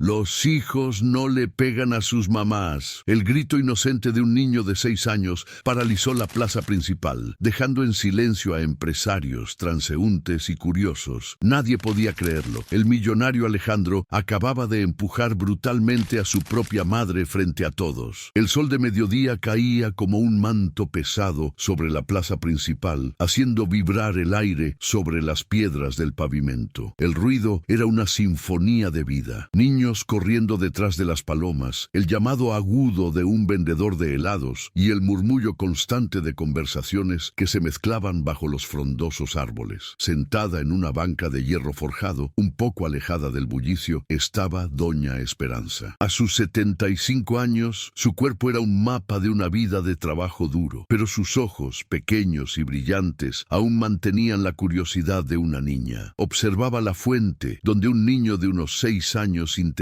Los hijos no le pegan a sus mamás. El grito inocente de un niño de 6 años paralizó la plaza principal, dejando en silencio a empresarios, transeúntes y curiosos. Nadie podía creerlo. El millonario Alejandro acababa de empujar brutalmente a su propia madre frente a todos. El sol de mediodía caía como un manto pesado sobre la plaza principal, haciendo vibrar el aire sobre las piedras del pavimento. El ruido era una sinfonía de vida. Niños corriendo detrás de las palomas, el llamado agudo de un vendedor de helados y el murmullo constante de conversaciones que se mezclaban bajo los frondosos árboles. Sentada en una banca de hierro forjado, un poco alejada del bullicio, estaba Doña Esperanza. A sus 75 años, su cuerpo era un mapa de una vida de trabajo duro, pero sus ojos, pequeños y brillantes, aún mantenían la curiosidad de una niña. Observaba la fuente, donde un niño de unos 6 años intentaba,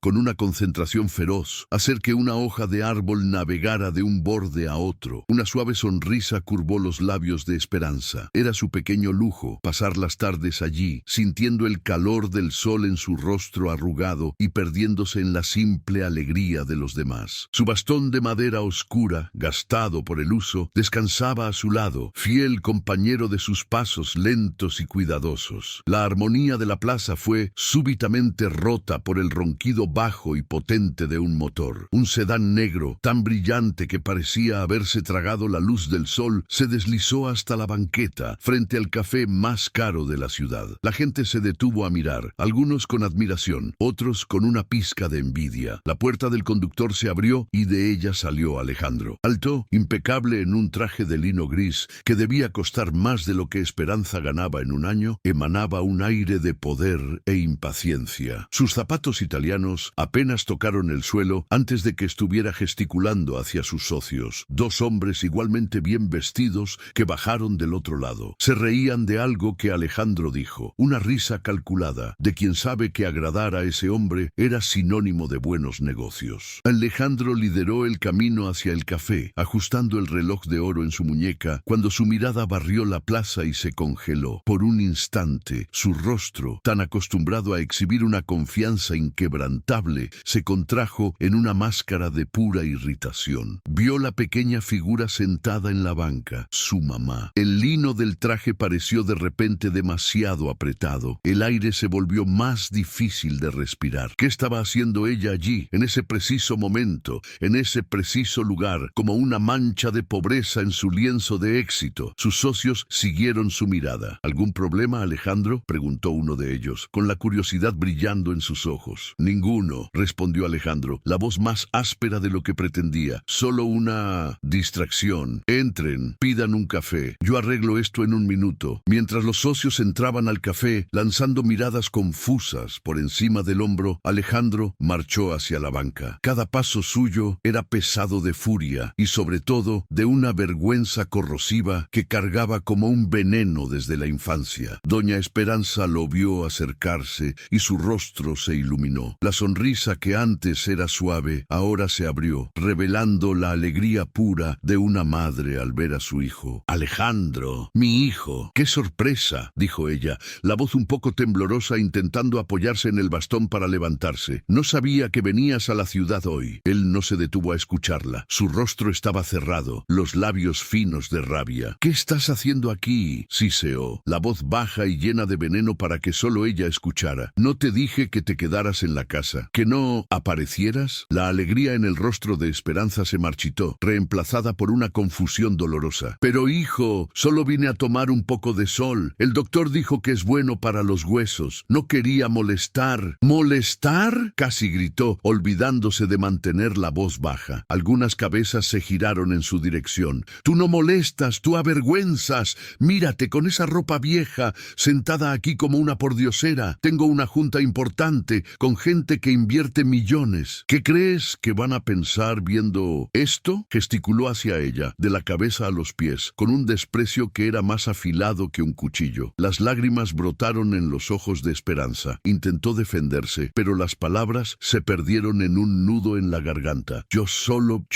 con una concentración feroz, hacer que una hoja de árbol navegara de un borde a otro. Una suave sonrisa curvó los labios de Esperanza. Era su pequeño lujo pasar las tardes allí, sintiendo el calor del sol en su rostro arrugado y perdiéndose en la simple alegría de los demás. Su bastón de madera oscura, gastado por el uso, descansaba a su lado, fiel compañero de sus pasos lentos y cuidadosos. La armonía de la plaza fue súbitamente rota por el ronquido bajo y potente de un motor. Un sedán negro, tan brillante que parecía haberse tragado la luz del sol, se deslizó hasta la banqueta, frente al café más caro de la ciudad. La gente se detuvo a mirar, algunos con admiración, otros con una pizca de envidia. La puerta del conductor se abrió y de ella salió Alejandro. Alto, impecable en un traje de lino gris que debía costar más de lo que Esperanza ganaba en un año, emanaba un aire de poder e impaciencia. Sus zapatos italianos apenas tocaron el suelo antes de que estuviera gesticulando hacia sus socios, 2 hombres igualmente bien vestidos que bajaron del otro lado. Se reían de algo que Alejandro dijo, una risa calculada, de quien sabe que agradar a ese hombre era sinónimo de buenos negocios. Alejandro lideró el camino hacia el café, ajustando el reloj de oro en su muñeca, cuando su mirada barrió la plaza y se congeló. Por un instante, su rostro, tan acostumbrado a exhibir una confianza inquebrantable, se contrajo en una máscara de pura irritación. Vio la pequeña figura sentada en la banca, su mamá. El lino del traje pareció de repente demasiado apretado. El aire se volvió más difícil de respirar. ¿Qué estaba haciendo ella allí, en ese preciso momento, en ese preciso lugar, como una mancha de pobreza en su lienzo de éxito? Sus socios siguieron su mirada. ¿Algún problema, Alejandro?, preguntó uno de ellos, con la curiosidad brillando en sus ojos. Ninguno, respondió Alejandro, la voz más áspera de lo que pretendía. Solo una distracción. Entren, pidan un café. Yo arreglo esto en un minuto. Mientras los socios entraban al café, lanzando miradas confusas por encima del hombro, Alejandro marchó hacia la banca. Cada paso suyo era pesado de furia y sobre todo de una vergüenza corrosiva que cargaba como un veneno desde la infancia. Doña Esperanza lo vio acercarse y su rostro se iluminó. La sonrisa que antes era suave, ahora se abrió, revelando la alegría pura de una madre al ver a su hijo. Alejandro, mi hijo. ¡Qué sorpresa!, dijo ella, la voz un poco temblorosa, intentando apoyarse en el bastón para levantarse. No sabía que venías a la ciudad hoy. Él no se detuvo a escucharla. Su rostro estaba cerrado, los labios finos de rabia. ¿Qué estás haciendo aquí?, siseó, la voz baja y llena de veneno para que solo ella escuchara. ¿No te dije que te quedaras en la casa, que no aparecieras? La alegría en el rostro de Esperanza se marchitó, reemplazada por una confusión dolorosa. Pero hijo, solo vine a tomar un poco de sol. El doctor dijo que es bueno para los huesos. No quería molestar. ¿Molestar?, casi gritó, olvidándose de mantener la voz baja. Algunas cabezas se giraron en su dirección. Tú no molestas, tú avergüenzas. Mírate con esa ropa vieja, sentada aquí como una pordiosera. Tengo una junta importante, con gente que invierte millones. ¿Qué crees que van a pensar viendo esto?, gesticuló hacia ella, de la cabeza a los pies, con un desprecio que era más afilado que un cuchillo. Las lágrimas brotaron en los ojos de Esperanza. Intentó defenderse, pero las palabras se perdieron en un nudo en la garganta. Yo solo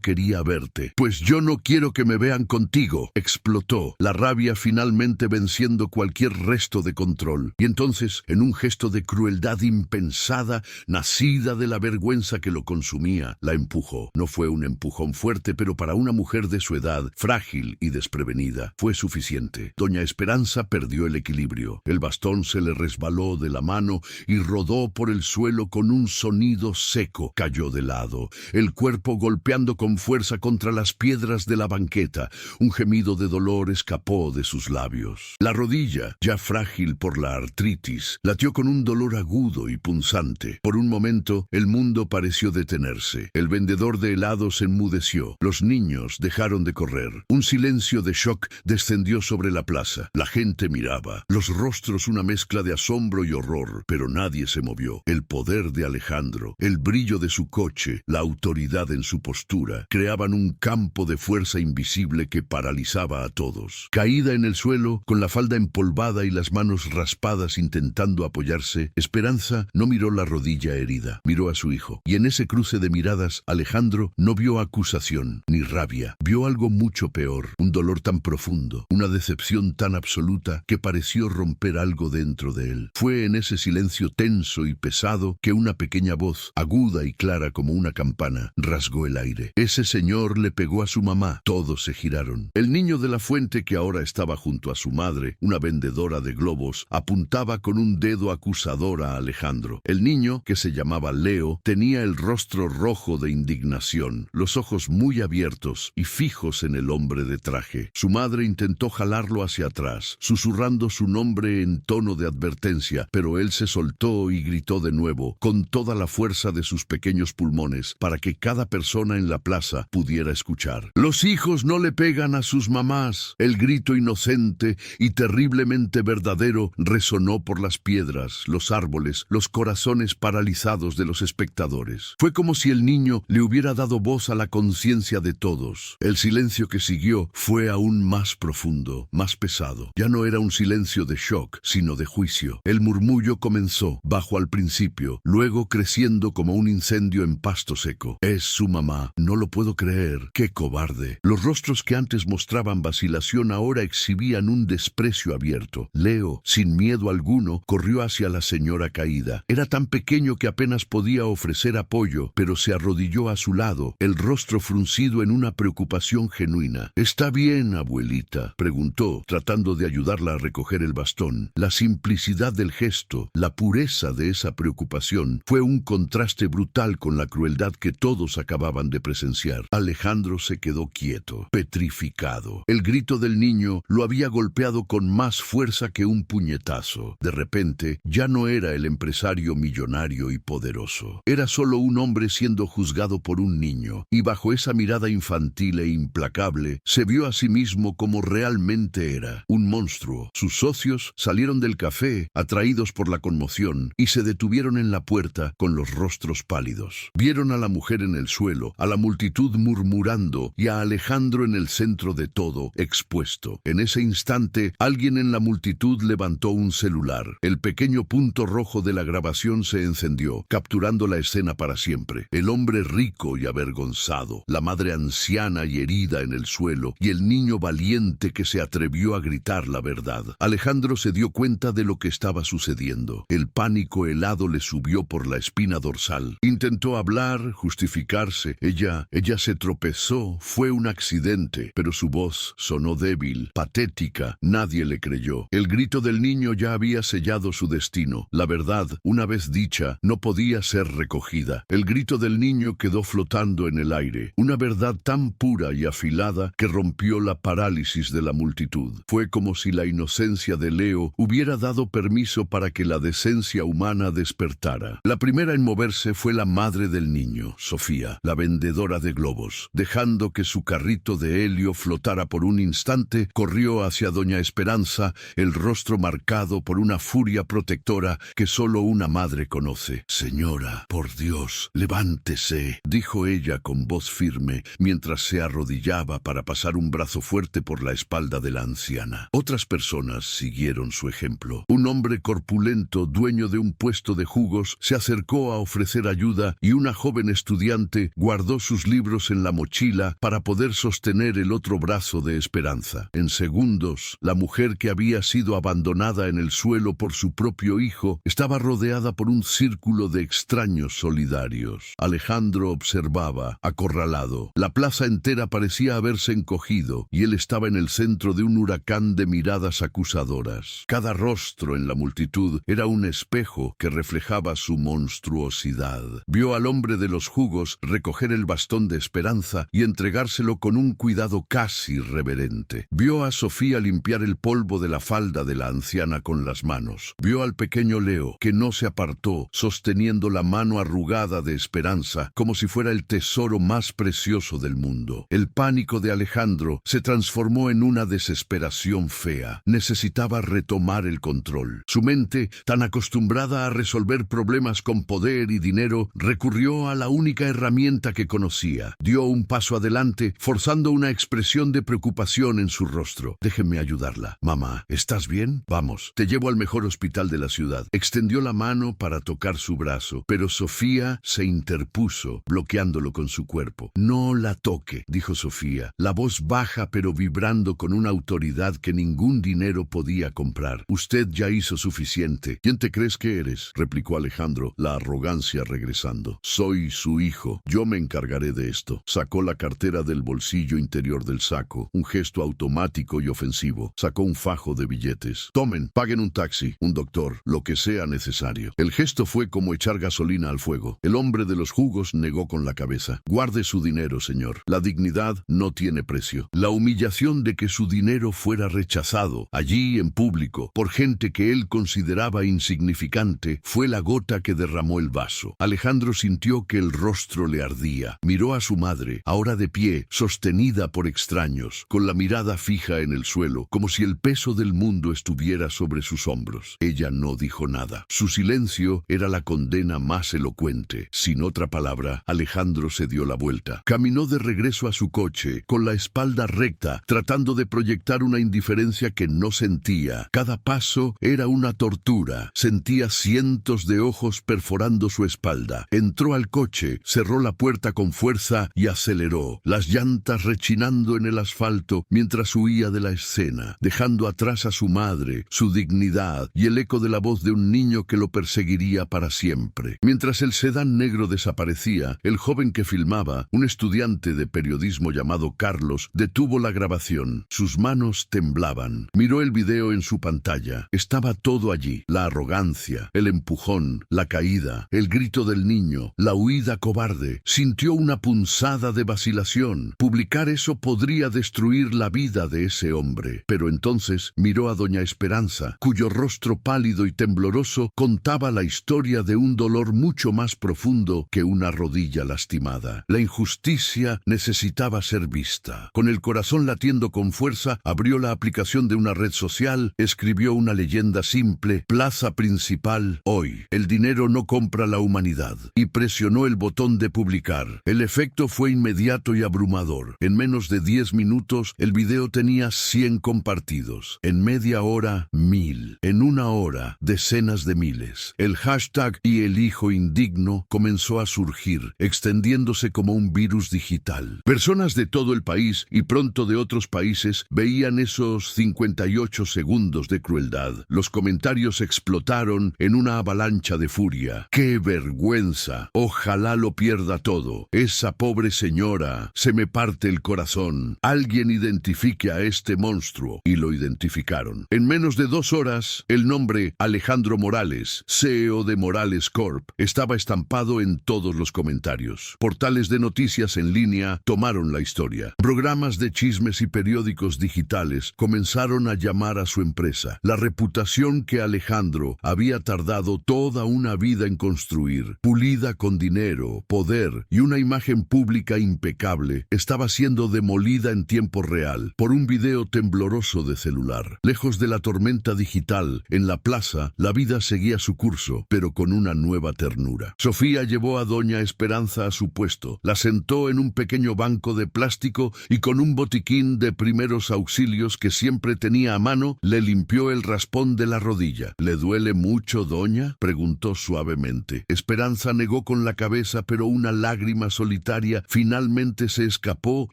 quería verte. Pues yo no quiero que me vean contigo, explotó, la rabia finalmente venciendo cualquier resto de control. Y entonces, en un gesto de crueldad impecable, impensada, nacida de la vergüenza que lo consumía, la empujó. No fue un empujón fuerte, pero para una mujer de su edad, frágil y desprevenida, fue suficiente. Doña Esperanza perdió el equilibrio. El bastón se le resbaló de la mano y rodó por el suelo con un sonido seco. Cayó de lado, el cuerpo golpeando con fuerza contra las piedras de la banqueta. Un gemido de dolor escapó de sus labios. La rodilla, ya frágil por la artritis, latió con un dolor agudo y punzante. Por un momento, el mundo pareció detenerse. El vendedor de helados enmudeció. Los niños dejaron de correr. Un silencio de shock descendió sobre la plaza. La gente miraba, los rostros una mezcla de asombro y horror, pero nadie se movió. El poder de Alejandro, el brillo de su coche, la autoridad en su postura, creaban un campo de fuerza invisible que paralizaba a todos. Caída en el suelo, con la falda empolvada y las manos raspadas intentando apoyarse, Esperanza no miró la rodilla herida, miró a su hijo. Y en ese cruce de miradas, Alejandro no vio acusación ni rabia. Vio algo mucho peor, un dolor tan profundo, una decepción tan absoluta que pareció romper algo dentro de él. Fue en ese silencio tenso y pesado que una pequeña voz, aguda y clara como una campana, rasgó el aire. Ese señor le pegó a su mamá. Todos se giraron. El niño de la fuente, que ahora estaba junto a su madre, una vendedora de globos, apuntaba con un dedo acusador a Alejandro. El niño, que se llamaba Leo, tenía el rostro rojo de indignación, los ojos muy abiertos y fijos en el hombre de traje. Su madre intentó jalarlo hacia atrás, susurrando su nombre en tono de advertencia, pero él se soltó y gritó de nuevo, con toda la fuerza de sus pequeños pulmones, para que cada persona en la plaza pudiera escuchar. «Los hijos no le pegan a sus mamás». El grito inocente y terriblemente verdadero resonó por las piedras, los árboles, los corazones paralizados de los espectadores. Fue como si el niño le hubiera dado voz a la conciencia de todos. El silencio que siguió fue aún más profundo, más pesado. Ya no era un silencio de shock, sino de juicio. El murmullo comenzó, bajo al principio, luego creciendo como un incendio en pasto seco. «Es su mamá. No lo puedo creer. ¡Qué cobarde!». Los rostros que antes mostraban vacilación ahora exhibían un desprecio abierto. Leo, sin miedo alguno, corrió hacia la señora caída. Era tan pequeño que apenas podía ofrecer apoyo, pero se arrodilló a su lado, el rostro fruncido en una preocupación genuina. «¿Está bien, abuelita?», preguntó, tratando de ayudarla a recoger el bastón. La simplicidad del gesto, la pureza de esa preocupación, fue un contraste brutal con la crueldad que todos acababan de presenciar. Alejandro se quedó quieto, petrificado. El grito del niño lo había golpeado con más fuerza que un puñetazo. De repente, ya no era el empresario millonario y poderoso. Era solo un hombre siendo juzgado por un niño, y bajo esa mirada infantil e implacable, se vio a sí mismo como realmente era, un monstruo. Sus socios salieron del café, atraídos por la conmoción, y se detuvieron en la puerta con los rostros pálidos. Vieron a la mujer en el suelo, a la multitud murmurando y a Alejandro en el centro de todo, expuesto. En ese instante, alguien en la multitud levantó un celular. El pequeño punto rojo de la grabación se encendió, capturando la escena para siempre. El hombre rico y avergonzado, la madre anciana y herida en el suelo, y el niño valiente que se atrevió a gritar la verdad. Alejandro se dio cuenta de lo que estaba sucediendo. El pánico helado le subió por la espina dorsal. Intentó hablar, justificarse. Ella se tropezó, fue un accidente, pero su voz sonó débil, patética. Nadie le creyó. El grito del niño ya había sellado su destino. La verdad, una vez dicha, no podía ser recogida. El grito del niño quedó flotando en el aire. Una verdad tan pura y afilada que rompió la parálisis de la multitud. Fue como si la inocencia de Leo hubiera dado permiso para que la decencia humana despertara. La primera en moverse fue la madre del niño, Sofía, la vendedora de globos. Dejando que su carrito de helio flotara por un instante, corrió hacia doña Esperanza, el rostro marcado por una furia protectora que solo una madre conoce. «Señora, por Dios, levántese», dijo ella con voz firme, mientras se arrodillaba para pasar un brazo fuerte por la espalda de la anciana. Otras personas siguieron su ejemplo. Un hombre corpulento, dueño de un puesto de jugos, se acercó a ofrecer ayuda y una joven estudiante guardó sus libros en la mochila para poder sostener el otro brazo de Esperanza. En segundos, la mujer que había sido abandonada en el suelo por su propio hijo estaba rodeada rodeada por un círculo de extraños solidarios. Alejandro observaba, acorralado. La plaza entera parecía haberse encogido y él estaba en el centro de un huracán de miradas acusadoras. Cada rostro en la multitud era un espejo que reflejaba su monstruosidad. Vio al hombre de los jugos recoger el bastón de Esperanza y entregárselo con un cuidado casi reverente. Vio a Sofía limpiar el polvo de la falda de la anciana con las manos. Vio al pequeño Leo, que no se apartó, sosteniendo la mano arrugada de Esperanza como si fuera el tesoro más precioso del mundo. El pánico de Alejandro se transformó en una desesperación fea. Necesitaba retomar el control. Su mente, tan acostumbrada a resolver problemas con poder y dinero, recurrió a la única herramienta que conocía. Dio un paso adelante, forzando una expresión de preocupación en su rostro. «Déjenme ayudarla. Mamá, ¿estás bien? Vamos, te llevo al mejor hospital de la ciudad». Extendió la mano para tocar su brazo, pero Sofía se interpuso, bloqueándolo con su cuerpo. «No la toque», dijo Sofía, la voz baja pero vibrando con una autoridad que ningún dinero podía comprar. «Usted ya hizo suficiente». «¿Quién te crees que eres?», replicó Alejandro, la arrogancia regresando. «Soy su hijo. Yo me encargaré de esto». Sacó la cartera del bolsillo interior del saco, un gesto automático y ofensivo. Sacó un fajo de billetes. «Tomen, paguen un taxi, un doctor, lo que sea necesario». El gesto fue como echar gasolina al fuego. El hombre de los jugos negó con la cabeza. «Guarde su dinero, señor. La dignidad no tiene precio». La humillación de que su dinero fuera rechazado, allí en público, por gente que él consideraba insignificante, fue la gota que derramó el vaso. Alejandro sintió que el rostro le ardía. Miró a su madre, ahora de pie, sostenida por extraños, con la mirada fija en el suelo, como si el peso del mundo estuviera sobre sus hombros. Ella no dijo nada. Su silencio era la condena más elocuente. Sin otra palabra, Alejandro se dio la vuelta. Caminó de regreso a su coche, con la espalda recta, tratando de proyectar una indiferencia que no sentía. Cada paso era una tortura. Sentía cientos de ojos perforando su espalda. Entró al coche, cerró la puerta con fuerza y aceleró, las llantas rechinando en el asfalto mientras huía de la escena, dejando atrás a su madre, su dignidad y el eco de la voz de un niño que lo perseguiría para siempre. Mientras el sedán negro desaparecía, el joven que filmaba, un estudiante de periodismo llamado Carlos, detuvo la grabación. Sus manos temblaban. Miró el video en su pantalla. Estaba todo allí: la arrogancia, el empujón, la caída, el grito del niño, la huida cobarde. Sintió una punzada de vacilación. Publicar eso podría destruir la vida de ese hombre. Pero entonces miró a doña Esperanza, cuyo rostro pálido y tembloroso contaba la historia de un dolor mucho más profundo que una rodilla lastimada. La injusticia necesitaba ser vista. Con el corazón latiendo con fuerza, abrió la aplicación de una red social, escribió una leyenda simple: «Plaza principal, hoy. El dinero no compra la humanidad», y presionó el botón de publicar. El efecto fue inmediato y abrumador. En menos de 10 minutos, el video tenía 100 compartidos. En media hora, 1000. En una hora, decenas de miles. El hashtag «Y el hijo indigno» comenzó a surgir, extendiéndose como un virus digital. Personas de todo el país y pronto de otros países veían esos 58 segundos de crueldad. Los comentarios explotaron en una avalancha de furia. «¡Qué vergüenza! Ojalá lo pierda todo. Esa pobre señora, se me parte el corazón. Alguien identifique a este monstruo». Y lo identificaron. En menos de 2 horas, el nombre Alejandro Morales, CEO de Morales Corp, estaba estampado en todos los comentarios. Portales de noticias en línea tomaron la historia. Programas de chismes y periódicos digitales comenzaron a llamar a su empresa. La reputación que Alejandro había tardado toda una vida en construir, pulida con dinero, poder y una imagen pública impecable, estaba siendo demolida en tiempo real por un video tembloroso de celular. Lejos de la tormenta digital, en la plaza, la vida seguía su curso, pero con una nueva ternura. Sofía llevó a doña Esperanza a su puesto, la sentó en un pequeño banco de plástico y con un botiquín de primeros auxilios que siempre tenía a mano, le limpió el raspón de la rodilla. «¿Le duele mucho, doña?», preguntó suavemente. Esperanza negó con la cabeza, pero una lágrima solitaria finalmente se escapó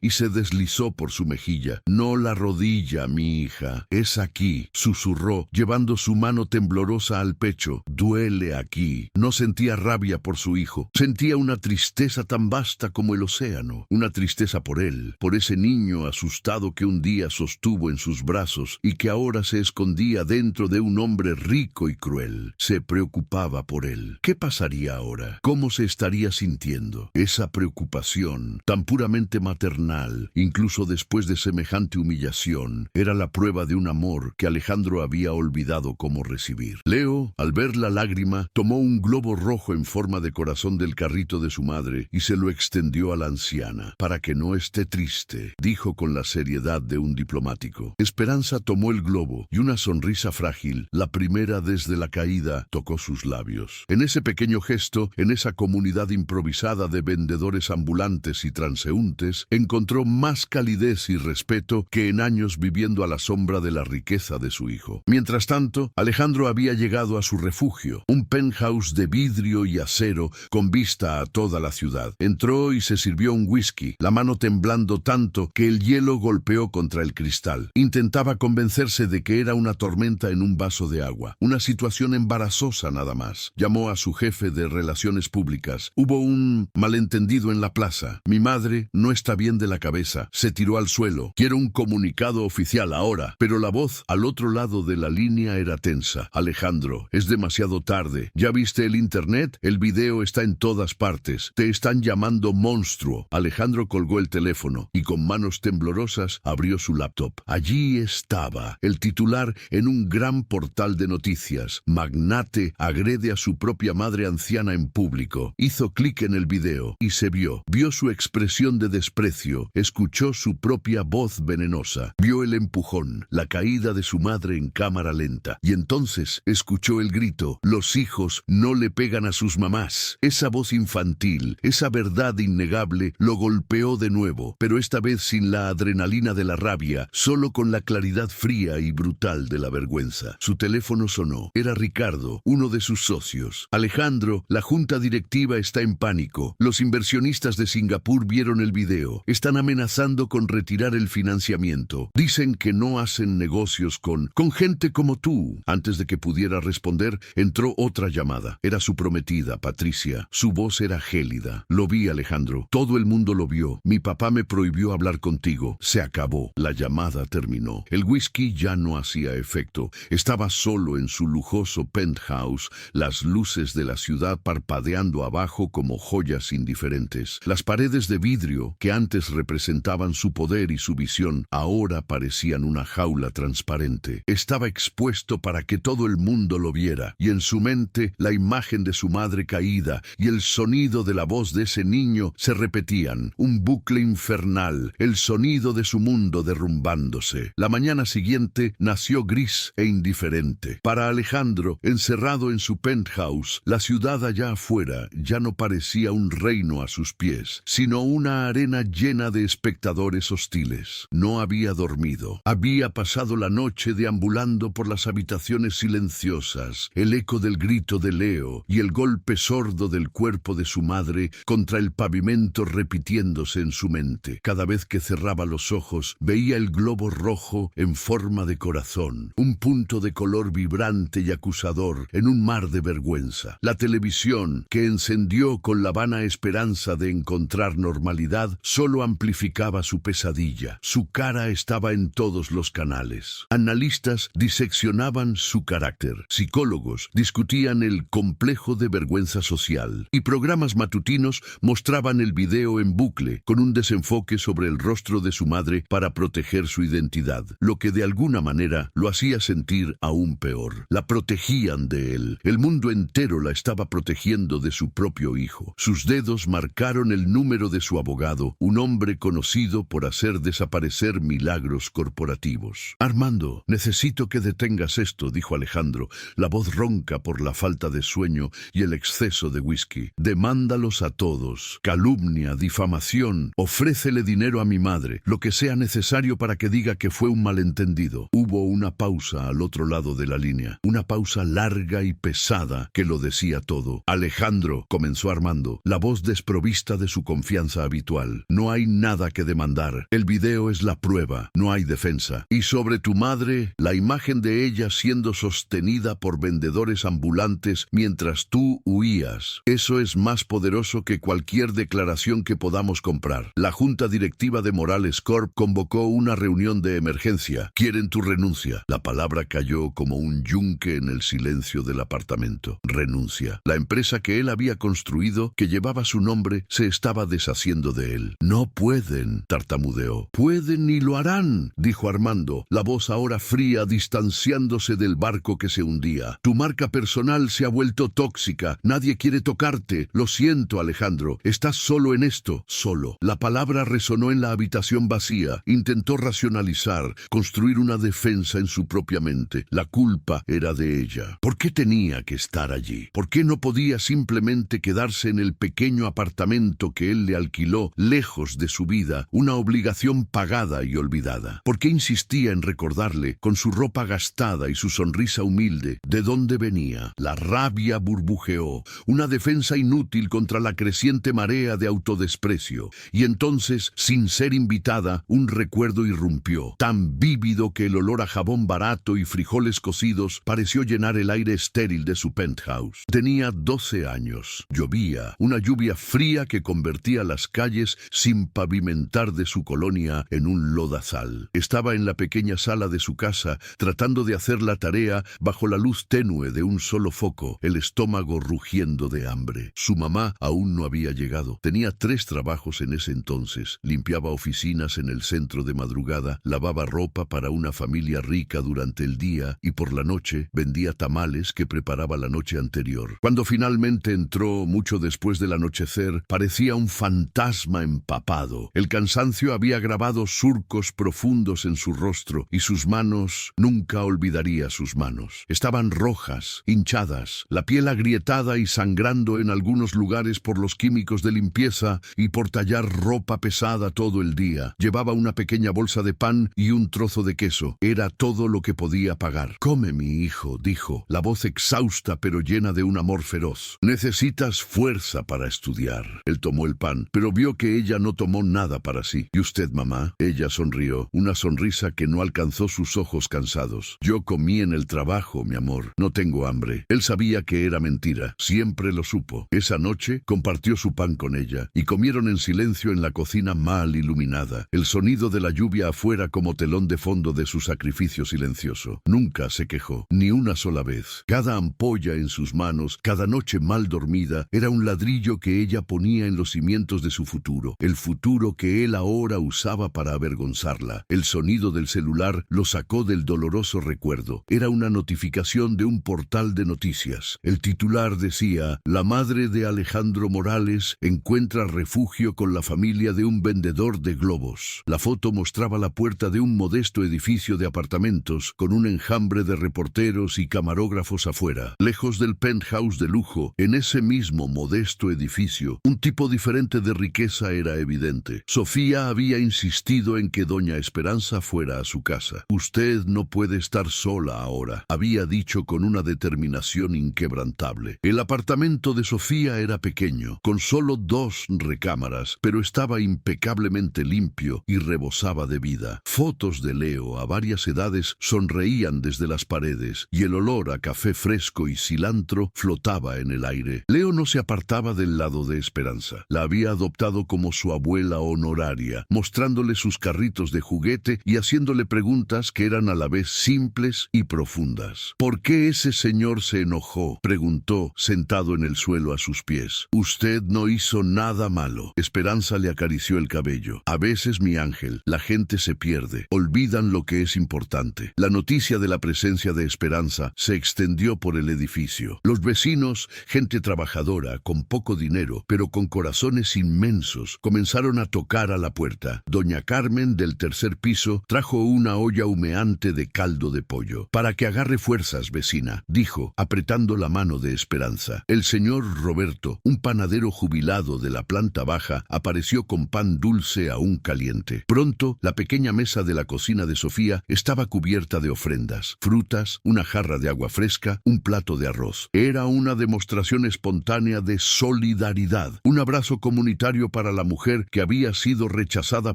y se deslizó por su mejilla. «No la rodilla, mi hija, es aquí», susurró, llevando su mano temblorosa al pecho. duele aquí. No sentía rabia por su hijo. Sentía una tristeza tan vasta como el océano. Una tristeza por él, por ese niño asustado que un día sostuvo en sus brazos y que ahora se escondía dentro de un hombre rico y cruel. Se preocupaba por él. ¿Qué pasaría ahora? ¿Cómo se estaría sintiendo? Esa preocupación, tan puramente maternal, incluso después de semejante humillación, era la prueba de un amor que Alejandro había olvidado cómo recibir. Leo, al ver la lágrima, tomó un globo rojo en forma de corazón del carrito de su madre y se lo extendió a la anciana. Para que no esté triste, dijo con la seriedad de un diplomático. Esperanza tomó el globo y una sonrisa frágil, la primera desde la caída, tocó sus labios. En ese pequeño gesto, en esa comunidad improvisada de vendedores ambulantes y transeúntes, encontró más calidez y respeto que en años viviendo a la sombra de la riqueza de su hijo. Mientras tanto, Alejandro había llegado a su refugio, un penthouse de vidrio y acero con vista a toda la ciudad. Entró y se sirvió un whisky, la mano temblando tanto que el hielo golpeó contra el cristal. Intentaba convencerse de que era una tormenta en un vaso de agua, una situación embarazosa nada más. Llamó a su jefe de relaciones públicas. Hubo un malentendido en la plaza. Mi madre no está bien de la cabeza. Se tiró al suelo. Quiero un comunicado oficial ahora. Pero la voz al otro lado de la línea era tensa. Alejandro, es demasiado tarde. ¿Ya viste el internet? El video está en todas partes. Te están llamando monstruo. Alejandro colgó el teléfono y con manos temblorosas abrió su laptop. Allí estaba el titular en un gran portal de noticias. Magnate agrede a su propia madre anciana en público. Hizo clic en el video y se vio. Vio su expresión de desprecio. Escuchó su propia voz venenosa. Vio el empujón, la caída de su madre en cámara lenta. Y entonces escuchó el grito. Los hijos no le pegan a sus mamás. Esa voz infantil, esa verdad innegable, lo golpeó de nuevo, pero esta vez sin la adrenalina de la rabia, solo con la claridad fría y brutal de la vergüenza. Su teléfono sonó. Era Ricardo, uno de sus socios. Alejandro, la junta directiva está en pánico. Los inversionistas de Singapur vieron el video. Están amenazando con retirar el financiamiento. Dicen que no hacen negocios con gente como tú. Antes de que pudiera responder, entró otra llamada. Era su prometida, Patricia. Su voz era gélida. Lo vi, Alejandro. Todo el mundo lo vio. Mi papá me prohibió hablar contigo. Se acabó. La llamada terminó. El whisky ya no hacía efecto. Estaba solo en su lujoso penthouse, las luces de la ciudad parpadeando abajo como joyas indiferentes. Las paredes de vidrio, que antes representaban su poder y su visión, ahora parecían una jaula transparente. Estaba expuesto para que todo el mundo lo viera, y en su mente la imagen de su madre caída y el sonido de la voz de ese niño se repetían, un bucle infernal, el sonido de su mundo derrumbándose. La mañana siguiente nació gris e indiferente. Para Alejandro, encerrado en su penthouse, la ciudad allá afuera ya no parecía un reino a sus pies, sino una arena llena de espectadores hostiles. No había dormido. Había pasado la noche deambulando por las habitaciones silenciosas, el eco del grito de Leo y el golpe sordo del cuerpo de su madre contra el pavimento repitiéndose en su mente. Cada vez que cerraba los ojos, veía el globo rojo en forma de corazón, un punto de color vibrante y acusador en un mar de vergüenza. La televisión, que encendió con la vana esperanza de encontrar normalidad, solo amplificaba su pesadilla. Su cara estaba en todos los canales. Analistas diseccionaban su carácter. Psicólogos discutían el complejo de vergüenza social. Y programas matutinos mostraban el video en bucle, con un desenfoque sobre el rostro de su madre para proteger su identidad, lo que de alguna manera lo hacía sentir aún peor. La protegían de él. El mundo entero la estaba protegiendo de su propio hijo. Sus dedos marcaron el número de su abogado, un hombre conocido por hacer desaparecer milagros corporativos. Armando, necesito que detengas esto, dijo Alejandro, la voz ronca por la falta de sueño y el exceso de whisky. Demándalos a todos. Calumnia, difamación. Ofrécele dinero a mi madre, lo que sea necesario para que diga que fue un malentendido. Hubo una pausa al otro lado de la línea, una pausa larga y pesada que lo decía todo. Alejandro, comenzó Armando, la voz desprovista de su confianza habitual. No hay nada que demandar. El video es la prueba. No hay defensa. Y sobre tu madre, la imagen de ella siendo sostenida por vendedores vendedores ambulantes mientras tú huías. Eso es más poderoso que cualquier declaración que podamos comprar. La junta directiva de Morales Corp convocó una reunión de emergencia. Quieren tu renuncia. La palabra cayó como un yunque en el silencio del apartamento. Renuncia. La empresa que él había construido, que llevaba su nombre, se estaba deshaciendo de él. No pueden, tartamudeó. Pueden y lo harán, dijo Armando, la voz ahora fría, distanciándose del barco que se hundía. Tu marca personal se ha vuelto tóxica. Nadie quiere tocarte. Lo siento, Alejandro. Estás solo en esto. Solo. La palabra resonó en la habitación vacía. Intentó racionalizar, construir una defensa en su propia mente. La culpa era de ella. ¿Por qué tenía que estar allí? ¿Por qué no podía simplemente quedarse en el pequeño apartamento que él le alquiló, lejos de su vida, una obligación pagada y olvidada? ¿Por qué insistía en recordarle, con su ropa gastada y su sonrisa humilde, de dónde venía? La rabia burbujeó, una defensa inútil contra la creciente marea de autodesprecio. Y entonces, sin ser invitada, un recuerdo irrumpió, tan vívido que el olor a jabón barato y frijoles cocidos pareció llenar el aire estéril de su penthouse. Tenía 12 años. Llovía, una lluvia fría que convertía las calles sin pavimentar de su colonia en un lodazal. Estaba en la pequeña sala de su casa, tratando de hacer la tarea bajo la luz tenue de un solo foco, el estómago rugiendo de hambre. Su mamá aún no había llegado. Tenía 3 trabajos en ese entonces. Limpiaba oficinas en el centro de madrugada, lavaba ropa para una familia rica durante el día y por la noche vendía tamales que preparaba la noche anterior. Cuando finalmente entró, mucho después del anochecer, parecía un fantasma empapado. El cansancio había grabado surcos profundos en su rostro y sus manos, nunca olvidaría sus manos. Estaban rojas, hinchadas, la piel agrietada y sangrando en algunos lugares por los químicos de limpieza y por tallar ropa pesada todo el día. Llevaba una pequeña bolsa de pan y un trozo de queso. Era todo lo que podía pagar. Come, mi hijo, dijo, la voz exhausta pero llena de un amor feroz. Necesitas fuerza para estudiar. Él tomó el pan, pero vio que ella no tomó nada para sí. ¿Y usted, mamá? Ella sonrió, una sonrisa que no alcanzó sus ojos cansados. Yo comí en el trabajo, mi amor. No tengo hambre. Él sabía que era mentira. Siempre lo supo. Esa noche compartió su pan con ella y comieron en silencio en la cocina mal iluminada. El sonido de la lluvia afuera como telón de fondo de su sacrificio silencioso. Nunca se quejó, ni una sola vez. Cada ampolla en sus manos, cada noche mal dormida, era un ladrillo que ella ponía en los cimientos de su futuro. El futuro que él ahora usaba para avergonzarla. El sonido del celular lo sacó del doloroso recuerdo. Era una notificación de un portal de noticias. El titular decía: la madre de Alejandro Morales encuentra refugio con la familia de un vendedor de globos. La foto mostraba la puerta de un modesto edificio de apartamentos con un enjambre de reporteros y camarógrafos afuera. Lejos del penthouse de lujo, en ese mismo modesto edificio, un tipo diferente de riqueza era evidente. Sofía había insistido en que doña Esperanza fuera a su casa. Usted no puede estar sola ahora, había dicho con una determinación inquebrantable. El apartamento de Sofía era pequeño, con solo 2 recámaras, pero estaba impecablemente limpio y rebosaba de vida. Fotos de Leo a varias edades sonreían desde las paredes y el olor a café fresco y cilantro flotaba en el aire. Leo no se apartaba del lado de Esperanza. La había adoptado como su abuela honoraria, mostrándole sus carritos de juguete y haciéndole preguntas que eran a la vez simples y profundas. ¿Por qué ese señor se enojó?, preguntó, sentado en el suelo a sus pies. Usted no hizo nada malo. Esperanza le acarició el cabello. A veces, mi ángel, la gente se pierde. Olvidan lo que es importante. La noticia de la presencia de Esperanza se extendió por el edificio. Los vecinos, gente trabajadora, con poco dinero, pero con corazones inmensos, comenzaron a tocar a la puerta. Doña Carmen, del 3er piso, trajo una olla humeante de caldo de pollo. Para que agarre fuerzas, vecina, dijo, apretando la mano de Esperanza. El señor Roberto, un panadero jubilado de la planta baja, apareció con pan dulce aún caliente. Pronto, la pequeña mesa de la cocina de Sofía estaba cubierta de ofrendas, frutas, una jarra de agua fresca, un plato de arroz. Era una demostración espontánea de solidaridad, un abrazo comunitario para la mujer que había sido rechazada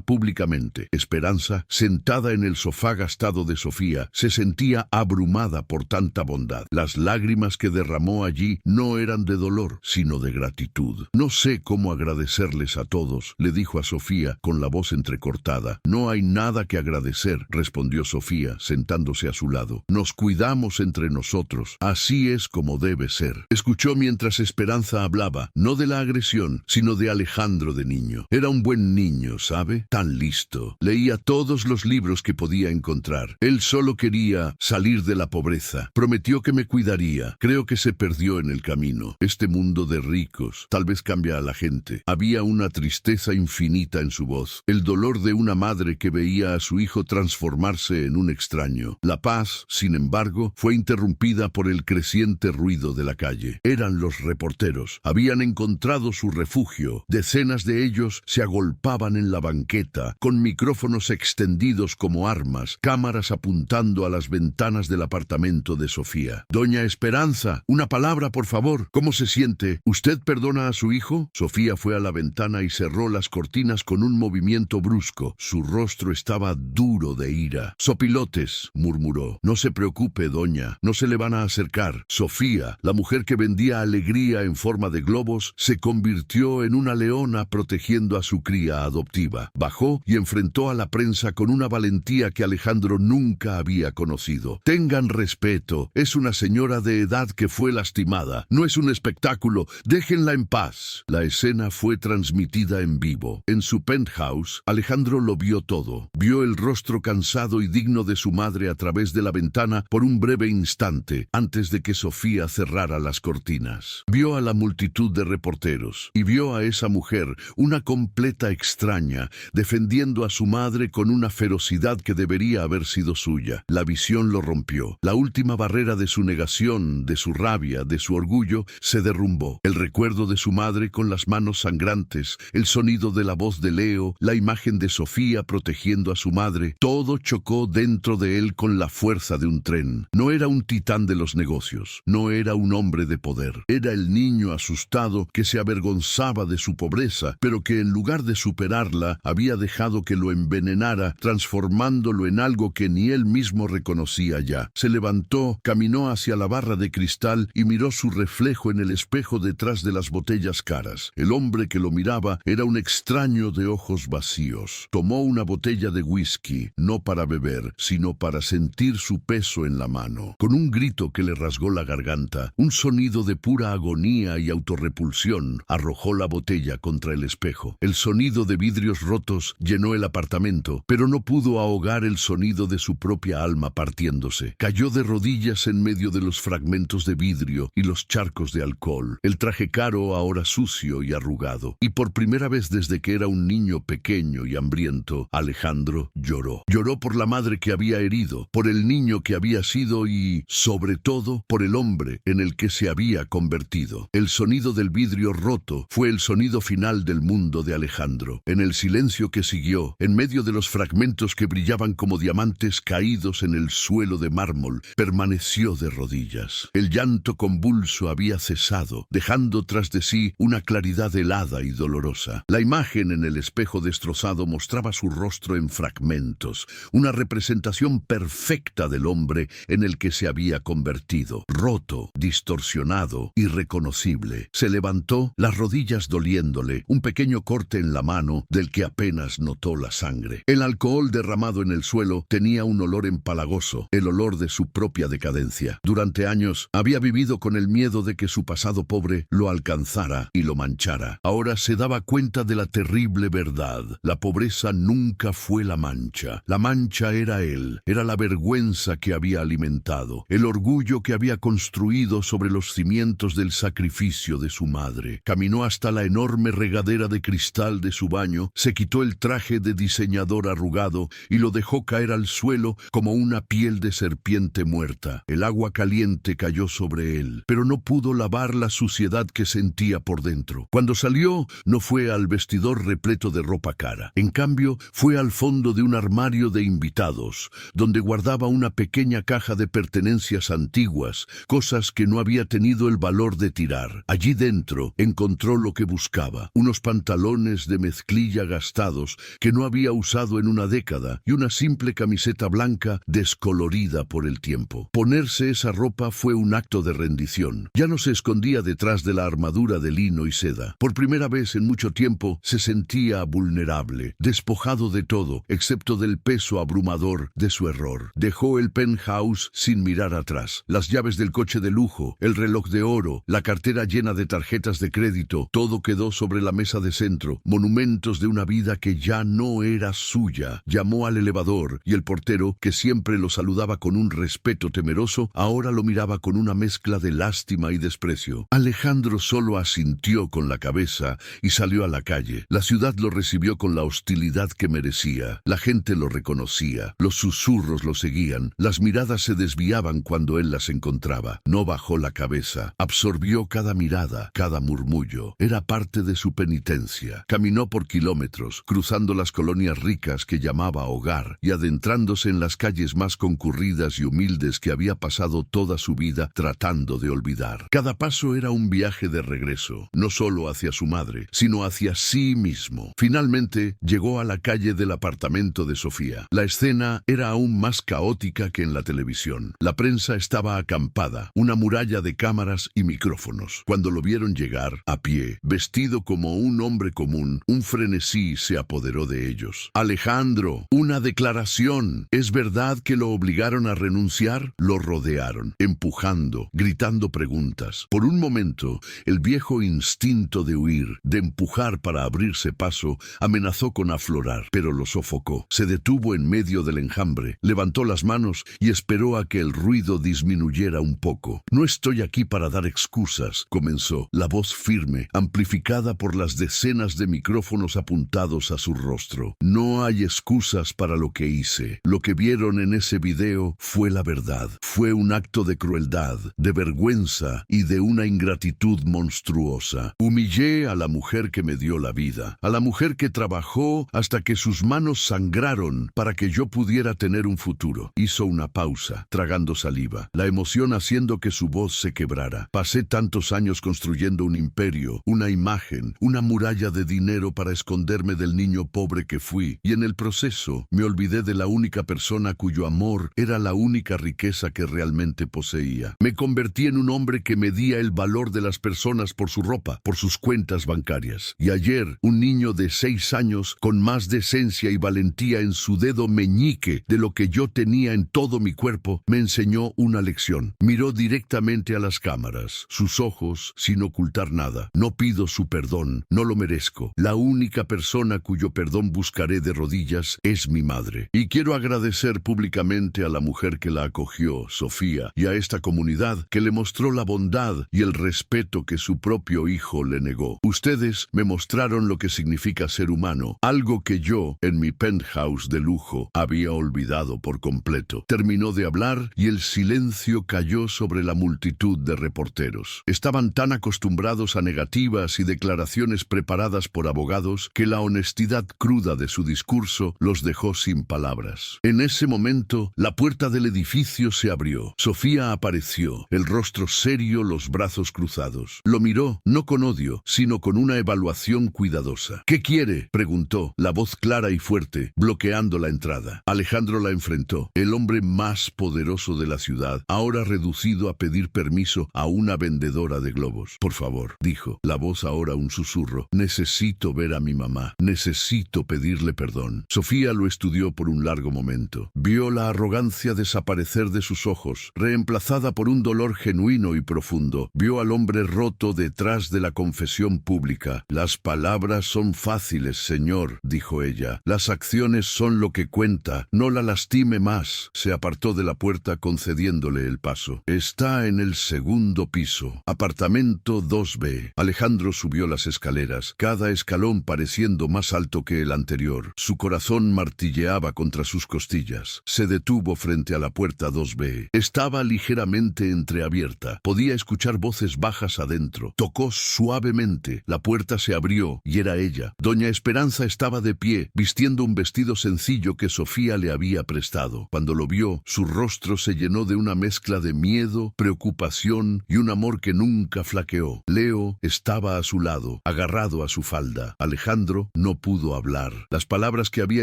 públicamente. Esperanza, sentada en el sofá gastado de Sofía, se sentía abrumada por tanta bondad. bondad. Las lágrimas que derramó allí no eran de dolor, sino de gratitud. No sé cómo agradecerles a todos, le dijo a Sofía con la voz entrecortada. No hay nada que agradecer, respondió Sofía, sentándose a su lado. Nos cuidamos entre nosotros. Así es como debe ser. Escuchó mientras Esperanza hablaba, no de la agresión, sino de Alejandro de niño. Era un buen niño, ¿sabe? Tan listo. Leía todos los libros que podía encontrar. Él solo quería salir de la pobreza. Prometió que me cuidaría. Creo que se perdió en el camino. Este mundo de ricos tal vez cambia a la gente. Había una tristeza infinita en su voz. El dolor de una madre que veía a su hijo transformarse en un extraño. La paz, sin embargo, fue interrumpida por el creciente ruido de la calle. Eran los reporteros. Habían encontrado su refugio. Decenas de ellos se agolpaban en la banqueta, con micrófonos extendidos como armas, cámaras apuntando a las ventanas del apartamento de Sofía. Doña Esperanza, una palabra, por favor. ¿Cómo se siente? ¿Usted perdona a su hijo? Sofía fue a la ventana y cerró las cortinas con un movimiento brusco. Su rostro estaba duro de ira. Sopilotes, murmuró. No se preocupe, doña. No se le van a acercar. Sofía, la mujer que vendía alegría en forma de globos, se convirtió en una leona protegiendo a su cría adoptiva. Bajó y enfrentó a la prensa con una valentía que Alejandro nunca había conocido. Tengan respeto. Es una señora de edad que fue lastimada. No es un espectáculo. Déjenla en paz. La escena fue transmitida en vivo. En su penthouse, Alejandro lo vio todo. Vio el rostro cansado y digno de su madre a través de la ventana por un breve instante, antes de que Sofía cerrara las cortinas. Vio a la multitud de reporteros y vio a esa mujer, una completa extraña, defendiendo a su madre con una ferocidad que debería haber sido suya. La visión lo rompió. La última barrera de su negación, de su rabia, de su orgullo, se derrumbó. El recuerdo de su madre con las manos sangrantes, el sonido de la voz de Leo, la imagen de Sofía protegiendo a su madre, todo chocó dentro de él con la fuerza de un tren. No era un titán de los negocios, no era un hombre de poder. Era el niño asustado que se avergonzaba de su pobreza, pero que en lugar de superarla, había dejado que lo envenenara, transformándolo en algo que ni él mismo reconocía ya. Se levantó, caminó hacia la barra de cristal y miró su reflejo en el espejo detrás de las botellas caras. El hombre que lo miraba era un extraño de ojos vacíos. Tomó una botella de whisky, no para beber, sino para sentir su peso en la mano. Con un grito que le rasgó la garganta, un sonido de pura agonía y autorrepulsión, arrojó la botella contra el espejo. El sonido de vidrios rotos llenó el apartamento, pero no pudo ahogar el sonido de su propia alma partiéndose. Cayó de rodillas en medio de los fragmentos de vidrio y los charcos de alcohol. El traje caro ahora sucio y arrugado. Y por primera vez desde que era un niño pequeño y hambriento, Alejandro lloró. Lloró por la madre que había herido, por el niño que había sido y, sobre todo, por el hombre en el que se había convertido. El sonido del vidrio roto fue el sonido final del mundo de Alejandro. En el silencio que siguió, en medio de los fragmentos que brillaban como diamantes caídos en el suelo de mármol, permaneció de rodillas. El llanto convulso había cesado, dejando tras de sí una claridad helada y dolorosa. La imagen en el espejo destrozado mostraba su rostro en fragmentos, una representación perfecta del hombre en el que se había convertido, roto, distorsionado, irreconocible. Se levantó, las rodillas doliéndole, un pequeño corte en la mano del que apenas notó la sangre. El alcohol derramado en el suelo tenía un olor empalagoso, el olor de su propia decadencia. Durante años había vivido con el miedo de que su pasado pobre lo alcanzara y lo manchara. Ahora se daba cuenta de la terrible verdad. La pobreza nunca fue la mancha. La mancha era él, era la vergüenza que había alimentado, el orgullo que había construido sobre los cimientos del sacrificio de su madre. Caminó hasta la enorme regadera de cristal de su baño, se quitó el traje de diseñador arrugado y lo dejó caer al suelo como una piel de serpiente muerta. El agua caliente cayó sobre él, pero no pudo lavar la suciedad que sentía por dentro. Cuando salió, no fue al vestidor repleto de ropa cara. En cambio, fue al fondo de un armario de invitados, donde guardaba una pequeña caja de pertenencias antiguas, cosas que no había tenido el valor de tirar. Allí dentro encontró lo que buscaba, unos pantalones de mezclilla gastados que no había usado en una década y una simple camiseta blanca descolorida por el tiempo. Ponerse Ponerse esa ropa fue un acto de rendición. Ya no se escondía detrás de la armadura de lino y seda. Por primera vez en mucho tiempo se sentía vulnerable, despojado de todo, excepto del peso abrumador de su error. Dejó el penthouse sin mirar atrás. Las llaves del coche de lujo, el reloj de oro, la cartera llena de tarjetas de crédito, todo quedó sobre la mesa de centro, monumentos de una vida que ya no era suya. Llamó al elevador y el portero, que siempre lo saludaba con un respeto temeroso, ahora lo miraba con una mezcla de lástima y desprecio. Alejandro solo asintió con la cabeza y salió a la calle. La ciudad lo recibió con la hostilidad que merecía. La gente lo reconocía, los susurros lo seguían, las miradas se desviaban cuando él las encontraba. No bajó la cabeza, absorbió cada mirada, cada murmullo. Era parte de su penitencia. Caminó por kilómetros, cruzando las colonias ricas que llamaba hogar y adentrándose en las calles más concurridas y humildes que había pasado toda su vida tratando de olvidar. Cada paso era un viaje de regreso, no solo hacia su madre, sino hacia sí mismo. Finalmente llegó a la calle del apartamento de Sofía. La escena era aún más caótica que en la televisión. La prensa estaba acampada, una muralla de cámaras y micrófonos. Cuando lo vieron llegar, a pie, vestido como un hombre común, un frenesí se apoderó de ellos. Alejandro, una declaración. ¿Es verdad que lo obligaron a renunciar? Lo rodearon, empujando, gritando preguntas. Por un momento, el viejo instinto de huir, de empujar para abrirse paso, amenazó con aflorar, pero lo sofocó. Se detuvo en medio del enjambre, levantó las manos y esperó a que el ruido disminuyera un poco. No estoy aquí para dar excusas, comenzó, la voz firme, amplificada por las decenas de micrófonos apuntados a su rostro. No hay excusas para lo que hice. Lo que vieron en ese video fue la verdad. Fue un acto de crueldad, de vergüenza y de una ingratitud monstruosa. Humillé a la mujer que me dio la vida, a la mujer que trabajó hasta que sus manos sangraron para que yo pudiera tener un futuro. Hizo una pausa, tragando saliva, la emoción haciendo que su voz se quebrara. Pasé tantos años construyendo un imperio, una imagen, una muralla de dinero para esconderme del niño pobre que fui, y en el proceso me olvidé de la única persona cuyo amor era la única riqueza que realmente poseía. Me convertí en un hombre que medía el valor de las personas por su ropa, por sus cuentas bancarias. Y ayer, un niño de 6 años, con más decencia y valentía en su dedo meñique de lo que yo tenía en todo mi cuerpo, me enseñó una lección. Miró directamente a las cámaras, sus ojos sin ocultar nada. No pido su perdón, no lo merezco. La única persona cuyo perdón buscaré de rodillas es mi madre. Y quiero agradecer públicamente a la mujer que la acogió, Sofía, y a esta comunidad que le mostró la bondad y el respeto que su propio hijo le negó. Ustedes me mostraron lo que significa ser humano, algo que yo, en mi penthouse de lujo, había olvidado por completo. Terminó de hablar y el silencio cayó sobre la multitud de reporteros. Estaban tan acostumbrados a negativas y declaraciones preparadas por abogados que la honestidad cruda de su discurso los dejó sin palabras. En ese momento, la puerta del edificio se abrió. Sofía apareció, el rostro serio, los brazos cruzados. Lo miró, no con odio, sino con una evaluación cuidadosa. ¿Qué quiere?, preguntó, la voz clara y fuerte, bloqueando la entrada. Alejandro la enfrentó. El hombre más poderoso de la ciudad, ahora reducido a pedir permiso a una vendedora de globos. Por favor, dijo, la voz ahora un susurro. Necesito ver a mi mamá. Necesito pedirle perdón. Sofía lo estudió por un largo momento. Vio la arrogancia desaparecer de sus ojos, reemplazada por un dolor genuino y profundo. Vio al hombre roto detrás de la confesión pública. Las palabras son fáciles, señor, dijo ella. Las acciones son lo que cuenta. No la lastime más. Se apartó de la puerta concediéndole el paso. Está en el segundo piso. Apartamento 2B. Alejandro subió las escaleras, cada escalón pareciendo más alto que el anterior. Su corazón martilleaba contra sus costillas. Se detuvo frente a la puerta 2B. Estaba ligeramente entreabierta. Podía escuchar voces bajas adentro. Tocó suavemente. La puerta se abrió y era ella. Doña Esperanza estaba de pie, vistiendo un vestido sencillo que Sofía le había prestado. Cuando lo vio, su rostro se llenó de una mezcla de miedo, preocupación y un amor que nunca flaqueó. Leo estaba a su lado, agarrado a su falda. Alejandro no pudo hablar. Las palabras que había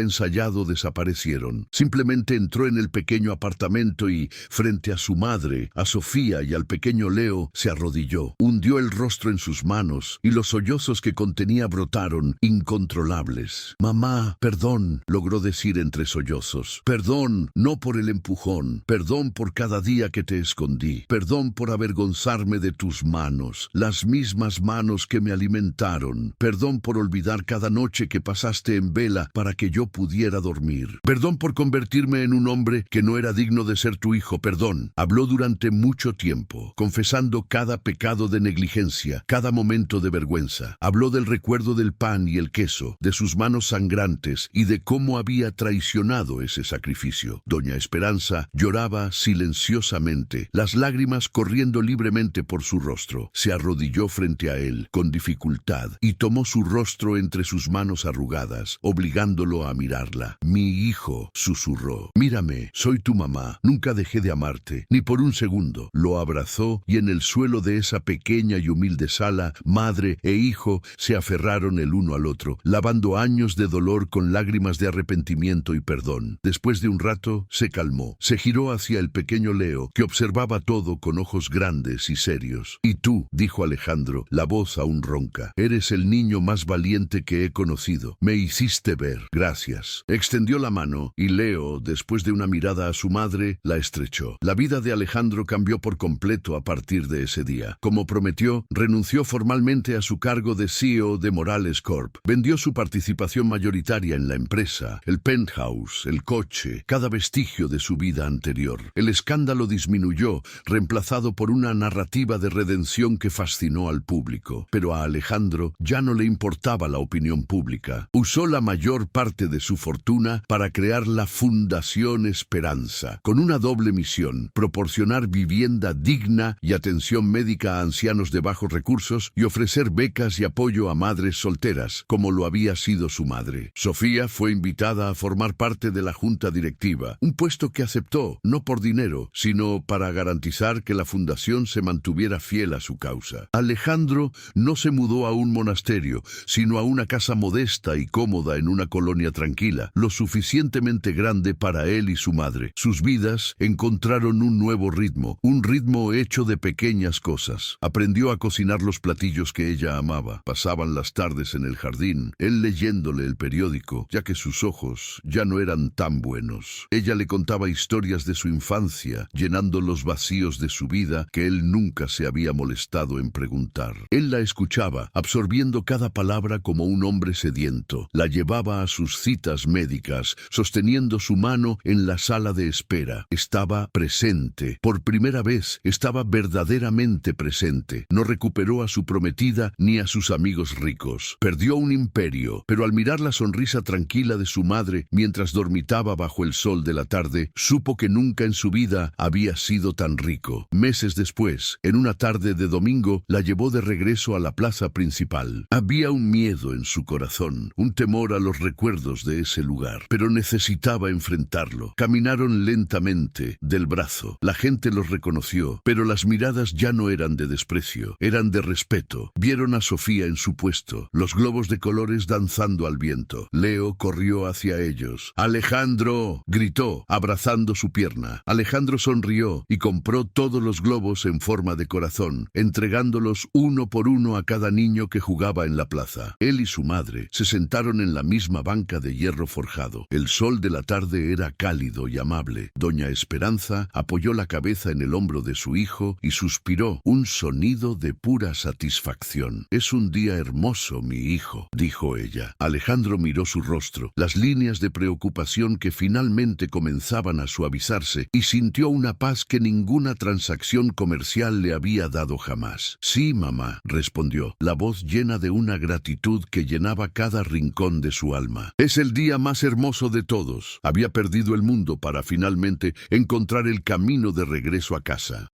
ensayado desaparecieron. Simplemente entró en el pequeño apartamento y, frente a su madre, a Sofía y al pequeño Leo, se arrodilló, hundió el rostro en sus manos y los sollozos que contenía brotaron incontrolables. «Mamá, perdón», logró decir entre sollozos. «Perdón, no por el empujón. Perdón por cada día que te escondí. Perdón por avergonzarme de tus manos, las mismas manos que me alimentaron. Perdón por olvidar cada noche que pasaste en vela para que yo pudiera dormir. Perdón por convertirme en un hombre que no era digno de ser tu hijo. Perdón». Habló durante mucho tiempo, confesando cada pecado de negligencia, cada momento de vergüenza. Habló del recuerdo del pan y el queso, de sus manos sangrantes y de cómo había traicionado ese sacrificio. Doña Esperanza lloraba silenciosamente, las lágrimas corriendo libremente por su rostro. Se arrodilló frente a él, con dificultad, y tomó su rostro entre sus manos arrugadas, obligándolo a mirarla. «Mi hijo», susurró, «mírame, soy tu mamá, nunca dejé de amarte, ni por un segundo». Lo abrazó y en el suelo de esa pequeña y humilde sala, madre e hijo se aferraron el uno al otro, lavando años de dolor con lágrimas de arrepentimiento y perdón. Después de un rato, se calmó. Se giró hacia el pequeño Leo, que observaba todo con ojos grandes y serios. «Y tú», dijo Alejandro, la voz aún ronca, «eres el niño más valiente que he conocido. Me hiciste ver. Gracias». Extendió la mano y Leo, después de una mirada a su madre, la estrechó. La vida de Alejandro cambió por completo a partir de ese día. Como prometió, renunció formalmente a su cargo de CEO de Morales Corp. Vendió su participación mayoritaria en la empresa, el penthouse, el coche, cada vestigio de su vida anterior. El escándalo disminuyó, reemplazado por una narrativa de redención que fascinó al público. Pero a Alejandro ya no le importaba la opinión pública. Usó la mayor parte de su fortuna para crear la Fundación Esperanza, con una doble misión: proporcionar vivienda digna y atención médica a ancianos de bajos recursos y ofrecer becas y apoyo a madres solteras, como lo había sido su madre. Sofía fue invitada a formar parte de la junta directiva, un puesto que aceptó, no por dinero, sino para garantizar que la fundación se mantuviera fiel a su causa. Alejandro no se mudó a un monasterio, sino a una casa modesta y cómoda en una colonia tranquila, lo suficientemente grande para él y su madre. Sus vidas encontraron un nuevo ritmo, un ritmo hecho de pequeñas cosas. Aprendió a cocinar los platillos que ella amaba. Pasaban las tardes en el jardín, él leyéndole el periódico, ya que sus ojos ya no eran tan buenos. Ella le contaba historias de su infancia, llenando los vacíos de su vida que él nunca se había molestado en preguntar. Él la escuchaba, absorbiendo cada palabra como un hombre sediento. La llevaba a sus citas médicas, sosteniendo su mano en la sala de espera. Estaba presente. Por primera vez, estaba verdaderamente presente. No recuperó a su prometida ni a sus amigos ricos. Perdió un imperio, pero al mirar la sonrisa tranquila de su madre mientras dormitaba bajo el sol de la tarde, supo que nunca en su vida había sido tan rico. Meses después, en una tarde de domingo, la llevó de regreso a la plaza principal. Había un miedo en su corazón, un temor a los recuerdos de ese lugar, pero necesitaba enfrentarlo. Caminaron lentamente, del brazo. La gente los reconoció, pero las miradas ya no eran de desprecio, eran de respeto. Vieron a Sofía en su puesto, los globos de colores danzando al viento. Leo corrió hacia ellos. «¡Alejandro!», gritó, abrazando su pierna. Alejandro sonrió y compró todos los globos en forma de corazón, entregándolos uno por uno a cada niño que jugaba en la plaza. Él y su madre se sentaron en la misma banca de hierro forjado. El sol de la tarde era cálido y amable. Doña Esperanza apoyó la cabeza en el hombro de su hijo y suspiró, un sonido de pura satisfacción. «Es un día hermoso, mi hijo», dijo ella. Alejandro miró su rostro, las líneas de preocupación que finalmente comenzaban a suavizarse, y sintió una paz que ninguna transacción comercial le había dado jamás. «Sí, mamá», respondió, la voz llena de una gratitud que llenaba cada rincón de su alma. «Es el día más hermoso de todos». Había perdido el mundo para finalmente encontrar el camino de regreso a casa.